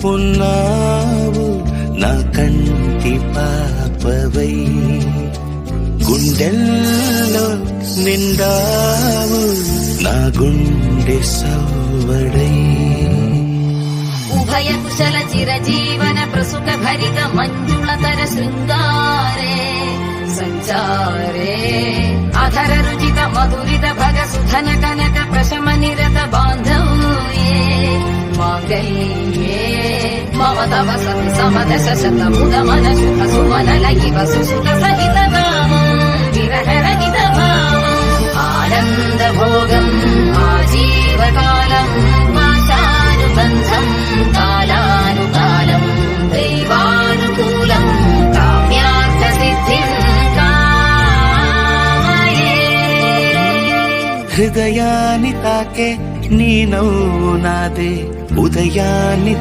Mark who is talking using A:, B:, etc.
A: ఉన్నావు నా కంటి పాపవై, గుండెల్లో నిండావు నా గుండె సవ్వడై.
B: ఉభయ కుశల చిరజీవన ప్రసుక భరిత మంజుళతర శృంగారే సంచారే, అధర రుచిత మధురిత భగ సుధన కనక ప్రశమ నిరత బాంధవ్యే మాంగళ్యే మమ తవ సతి సమదశ శత ముదమన శుభ సుమనల ఇవ సుసుత సహిత కామం విరహ రహిత భావం ఆనంద భోగం ఆజీవకాలం పాశానుబంధం కాలానుకాలం దైవానుకూలం కామ్యార్థ సిద్ధిం కామయే.
A: హృదయాన్ని తాకే నీ నవ్వు నాదే, ఉదయాన్ని